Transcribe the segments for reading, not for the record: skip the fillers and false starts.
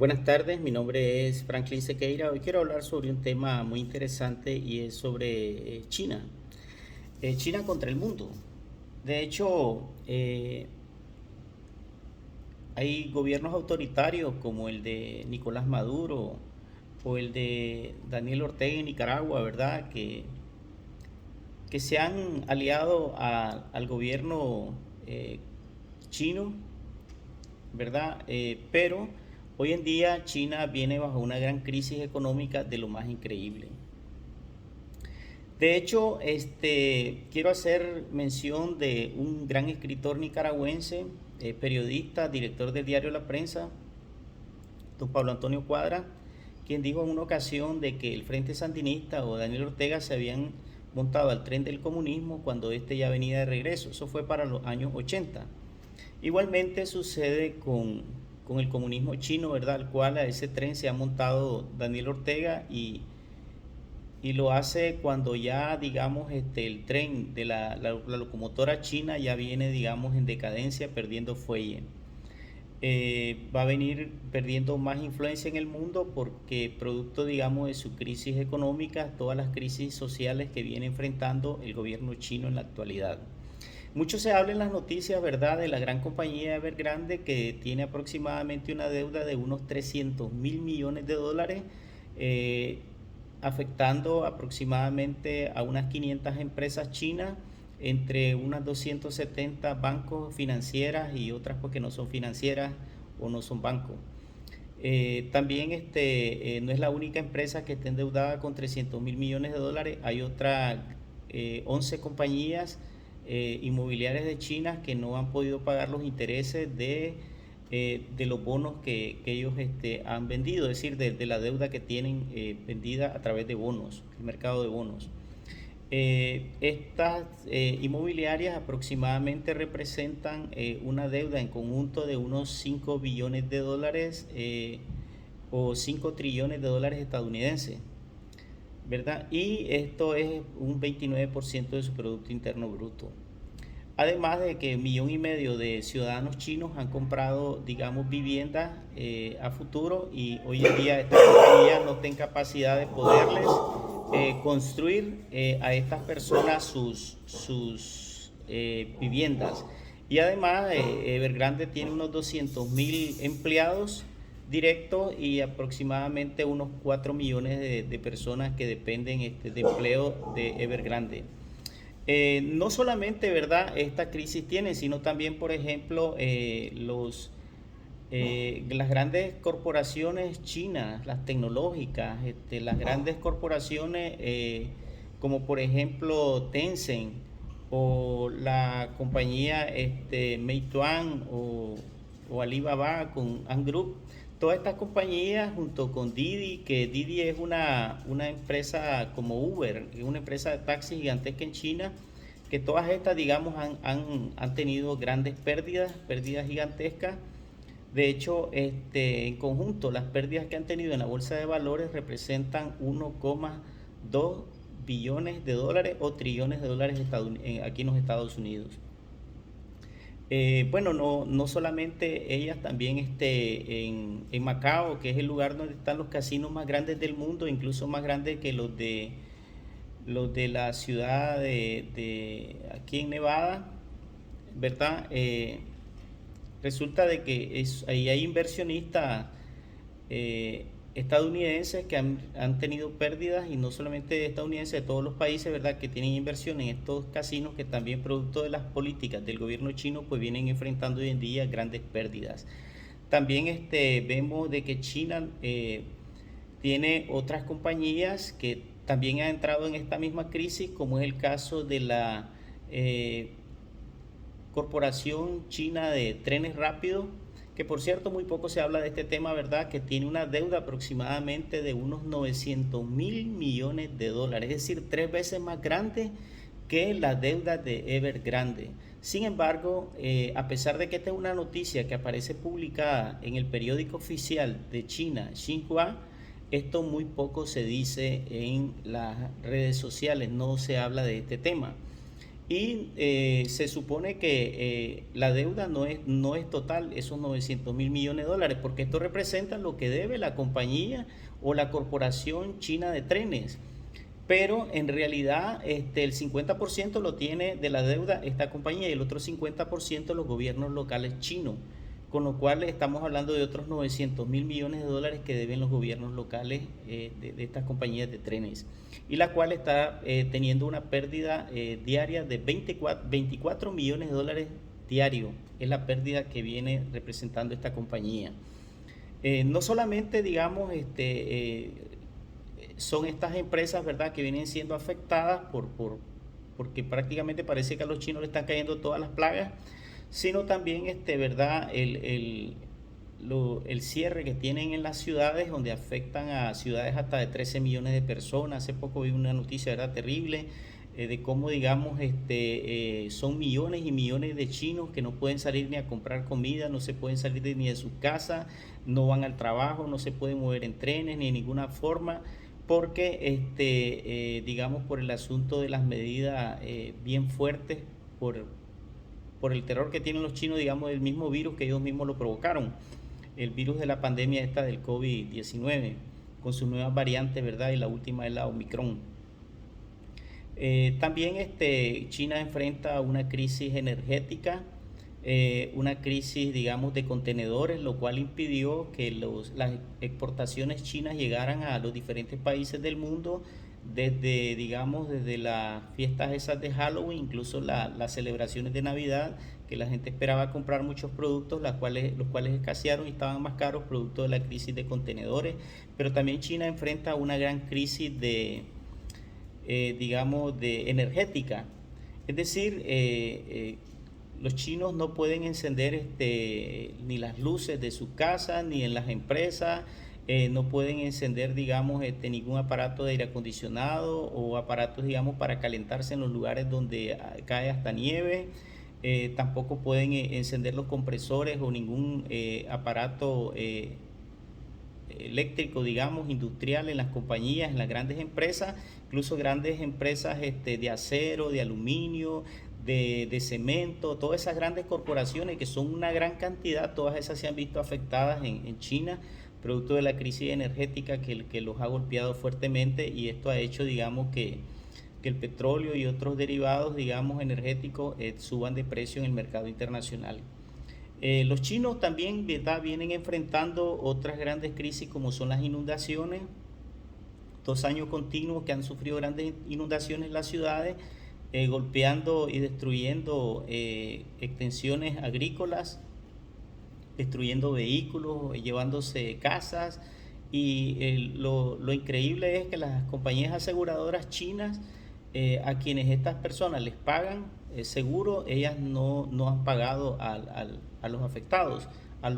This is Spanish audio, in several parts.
Buenas tardes, mi nombre es Franklin Sequeira. Hoy quiero hablar sobre un tema muy interesante y es sobre China. China contra el mundo. De hecho, hay gobiernos autoritarios como el de Nicolás Maduro o el de Daniel Ortega en Nicaragua, ¿verdad? Que se han aliado al gobierno chino, ¿verdad? Pero hoy en día China viene bajo una gran crisis económica de lo más increíble. De hecho, quiero hacer mención de un gran escritor nicaragüense, periodista, director del diario La Prensa, don Pablo Antonio Cuadra, quien dijo en una ocasión de que el Frente Sandinista o Daniel Ortega se habían montado al tren del comunismo cuando este ya venía de regreso. Eso fue para los años 80. Igualmente sucede con el comunismo chino, ¿verdad? Al cual a ese tren se ha montado Daniel Ortega y lo hace cuando ya, digamos, el tren de la locomotora china ya viene, digamos, en decadencia, perdiendo fuelle. Va a venir perdiendo más influencia en el mundo porque producto, digamos, de su crisis económica, todas las crisis sociales que viene enfrentando el gobierno chino en la actualidad. Mucho se habla en las noticias, ¿verdad?, de la gran compañía Evergrande que tiene aproximadamente una deuda de unos 300.000 millones de dólares, eh, afectando aproximadamente a unas 500 empresas chinas, entre unas 270 bancos financieras y otras porque no son financieras o no son bancos. También no es la única empresa que está endeudada con 300.000 millones de dólares. Hay otras 11 compañías inmobiliarias de China que no han podido pagar los intereses de los bonos que ellos han vendido, es decir, de la deuda que tienen vendida a través de bonos, el mercado de bonos. Estas inmobiliarias aproximadamente representan una deuda en conjunto de unos 5 billones de dólares o 5 trillones de dólares estadounidenses, ¿verdad? Y esto es un 29% de su Producto Interno Bruto. Además de que 1,5 millones de ciudadanos chinos han comprado, digamos, viviendas a futuro y hoy en día estas compañías no tienen capacidad de poderles construir a estas personas sus viviendas. Y además Evergrande tiene unos 200.000 empleados directos y aproximadamente unos 4 millones de personas que dependen de empleo de Evergrande. No solamente, ¿verdad?, esta crisis tiene, sino también, por ejemplo, las grandes corporaciones chinas, las tecnológicas, las grandes corporaciones como por ejemplo Tencent o la compañía Meituan o Alibaba con Ant Group. Todas estas compañías junto con Didi, que Didi es una empresa como Uber, es una empresa de taxis gigantesca en China, que todas estas, digamos, han tenido grandes pérdidas gigantescas. De hecho, en conjunto, las pérdidas que han tenido en la bolsa de valores representan 1,2 billones de dólares o trillones de dólares aquí en los Estados Unidos. Bueno, no solamente ellas, también en Macao, que es el lugar donde están los casinos más grandes del mundo, incluso más grandes que los de la ciudad de aquí en Nevada, ¿verdad? Resulta de que ahí hay inversionistas estadounidenses que han tenido pérdidas, y no solamente estadounidenses, de todos los países, ¿verdad?, que tienen inversión en estos casinos, que también producto de las políticas del gobierno chino pues vienen enfrentando hoy en día grandes pérdidas. También vemos de que China tiene otras compañías que también han entrado en esta misma crisis, como es el caso de la Corporación China de Trenes Rápidos, que por cierto muy poco se habla de este tema, ¿verdad?, que tiene una deuda aproximadamente de unos 900.000 millones de dólares, es decir, 3 veces más grande que la deuda de Evergrande. Sin embargo, a pesar de que esta es una noticia que aparece publicada en el periódico oficial de China, Xinhua, esto muy poco se dice en las redes sociales, no se habla de este tema. Y se supone que la deuda no es total, esos 900.000 millones de dólares, porque esto representa lo que debe la compañía o la corporación china de trenes. Pero en realidad el 50% lo tiene de la deuda esta compañía y el otro 50% los gobiernos locales chinos, con lo cual estamos hablando de otros 900.000 millones de dólares que deben los gobiernos locales de estas compañías de trenes, y la cual está teniendo una pérdida diaria de 24 millones de dólares diario, es la pérdida que viene representando esta compañía. No solamente, digamos, son estas empresas, ¿verdad?, que vienen siendo afectadas porque prácticamente parece que a los chinos le están cayendo todas las plagas, sino también, ¿verdad?, el cierre que tienen en las ciudades, donde afectan a ciudades hasta de 13 millones de personas. Hace poco vi una noticia, ¿verdad?, terrible, de cómo, digamos, son millones y millones de chinos que no pueden salir ni a comprar comida, no se pueden salir ni de su casa, no van al trabajo, no se pueden mover en trenes ni de ninguna forma, porque, digamos, por el asunto de las medidas bien fuertes, por el terror que tienen los chinos, digamos, del mismo virus que ellos mismos lo provocaron, el virus de la pandemia esta del COVID-19, con sus nuevas variantes, ¿verdad? Y la última es la Omicron. También China enfrenta una crisis energética, una crisis, digamos, de contenedores, lo cual impidió que las exportaciones chinas llegaran a los diferentes países del mundo desde, digamos, desde las fiestas esas de Halloween, incluso las celebraciones de Navidad, que la gente esperaba comprar muchos productos, los cuales escasearon y estaban más caros producto de la crisis de contenedores. Pero también China enfrenta una gran crisis digamos, de energética. Es decir, los chinos no pueden encender ni las luces de sus casas, ni en las empresas, no pueden encender, digamos, ningún aparato de aire acondicionado o aparatos, digamos, para calentarse en los lugares donde cae hasta nieve. Tampoco pueden encender los compresores o ningún aparato eléctrico, digamos, industrial en las compañías, en las grandes empresas, incluso grandes empresas de acero, de aluminio, de cemento, todas esas grandes corporaciones que son una gran cantidad, todas esas se han visto afectadas en China, producto de la crisis energética que los ha golpeado fuertemente, y esto ha hecho, digamos, que el petróleo y otros derivados, digamos, energéticos suban de precio en el mercado internacional. Los chinos también, ¿verdad?, vienen enfrentando otras grandes crisis como son las inundaciones, 2 años continuos que han sufrido grandes inundaciones en las ciudades, golpeando y destruyendo extensiones agrícolas, destruyendo vehículos, llevándose casas, y lo increíble es que las compañías aseguradoras chinas, a quienes estas personas les pagan seguro, ellas no han pagado a los afectados, a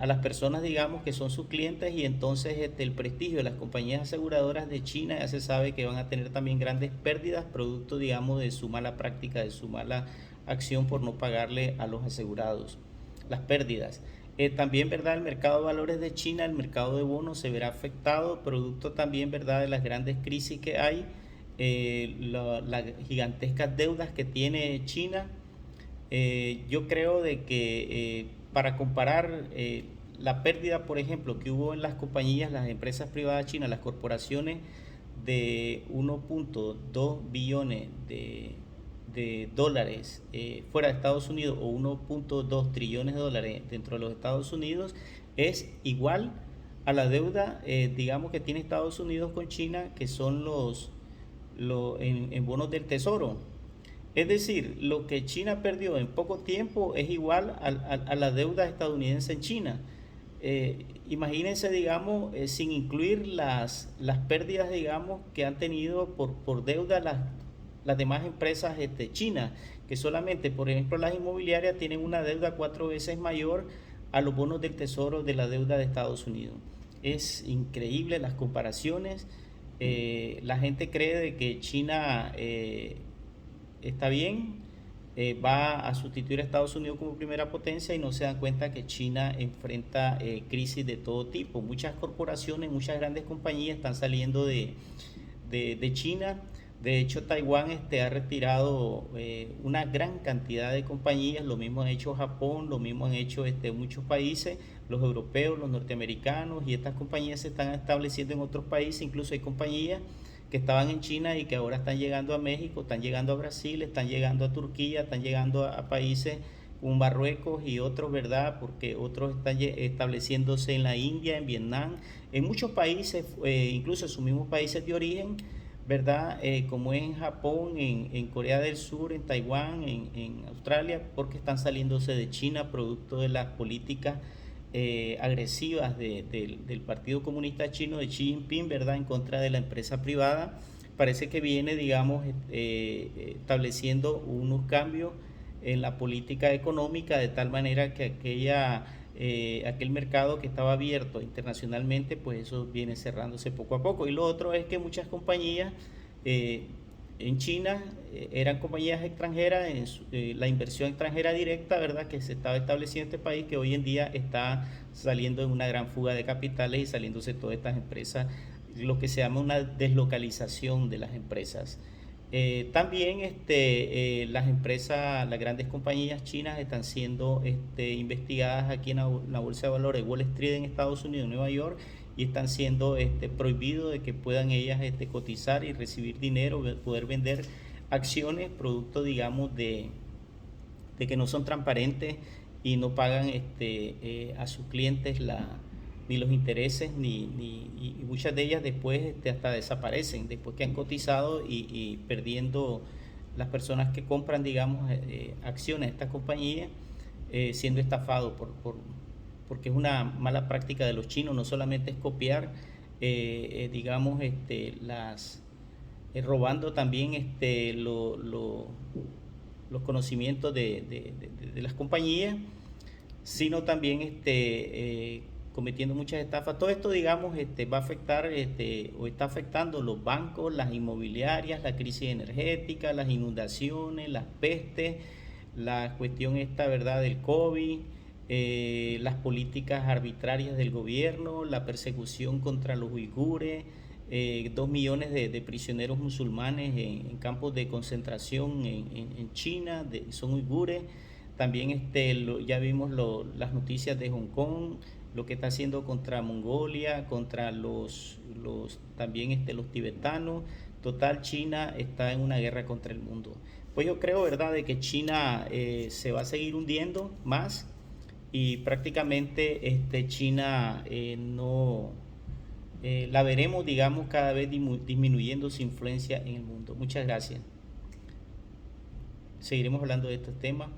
las personas, digamos, que son sus clientes, y entonces el prestigio de las compañías aseguradoras de China ya se sabe que van a tener también grandes pérdidas producto, digamos, de su mala práctica, de su mala acción por no pagarle a los asegurados las pérdidas. También, ¿verdad?, el mercado de valores de China, el mercado de bonos se verá afectado, producto también, ¿verdad?, de las grandes crisis que hay, las gigantescas deudas que tiene China. Yo creo de que para comparar la pérdida, por ejemplo, que hubo en las compañías, las empresas privadas chinas, las corporaciones, de 1.2 billones de dólares fuera de Estados Unidos, o 1.2 trillones de dólares dentro de los Estados Unidos, es igual a la deuda, digamos, que tiene Estados Unidos con China, que son en bonos del tesoro. Es decir, lo que China perdió en poco tiempo es igual a la deuda estadounidense en China. Imagínense, digamos, sin incluir las pérdidas, digamos, que han tenido por deuda las demás empresas chinas, que solamente, por ejemplo, las inmobiliarias tienen una deuda 4 veces mayor a los bonos del tesoro de la deuda de Estados Unidos. Es increíble las comparaciones. La gente cree de que China está bien, va a sustituir a Estados Unidos como primera potencia, y no se dan cuenta que China enfrenta crisis de todo tipo. Muchas corporaciones, muchas grandes compañías están saliendo de China, De hecho, Taiwán ha retirado una gran cantidad de compañías, lo mismo han hecho Japón, lo mismo han hecho muchos países, los europeos, los norteamericanos, y estas compañías se están estableciendo en otros países. Incluso hay compañías que estaban en China y que ahora están llegando a México, están llegando a Brasil, están llegando a Turquía, están llegando a países como Marruecos y otros, ¿verdad? Porque otros están estableciéndose en la India, en Vietnam, en muchos países, incluso en sus mismos países de origen, ¿verdad? Como en Japón, en Corea del Sur, en Taiwán, en Australia, porque están saliéndose de China producto de las políticas agresivas del Partido Comunista Chino de Xi Jinping, ¿verdad? En contra de la empresa privada. Parece que viene, digamos, estableciendo unos cambios en la política económica de tal manera que aquel mercado que estaba abierto internacionalmente, pues eso viene cerrándose poco a poco. Y lo otro es que muchas compañías eh, en China eran compañías extranjeras, la inversión extranjera directa, ¿verdad? Que se estaba estableciendo en este país, que hoy en día está saliendo en una gran fuga de capitales y saliéndose todas estas empresas, lo que se llama una deslocalización de las empresas. También las empresas, las grandes compañías chinas están siendo investigadas aquí en la Bolsa de Valores de Wall Street en Estados Unidos, en Nueva York, y están siendo prohibidos de que puedan ellas cotizar y recibir dinero, poder vender acciones, producto, digamos, de que no son transparentes y no pagan a sus clientes ni los intereses, y muchas de ellas después hasta desaparecen, después que han cotizado y perdiendo las personas que compran, digamos, acciones de estas compañías, siendo estafados porque es una mala práctica de los chinos. No solamente es copiar, digamos, robando también los conocimientos de las compañías, sino también cometiendo muchas estafas. Todo esto, digamos, va a afectar o está afectando los bancos, las inmobiliarias, la crisis energética, las inundaciones, las pestes, la cuestión esta, ¿verdad?, del COVID, las políticas arbitrarias del gobierno, la persecución contra los uigures, 2 millones de prisioneros musulmanes en campos de concentración en China, son uigures. También ya vimos las noticias de Hong Kong, lo que está haciendo contra Mongolia, contra también los tibetanos. Total, China está en una guerra contra el mundo. Pues yo creo, ¿verdad?, de que China se va a seguir hundiendo más, y prácticamente China no la veremos, digamos, cada vez disminuyendo su influencia en el mundo. Muchas gracias. Seguiremos hablando de estos temas.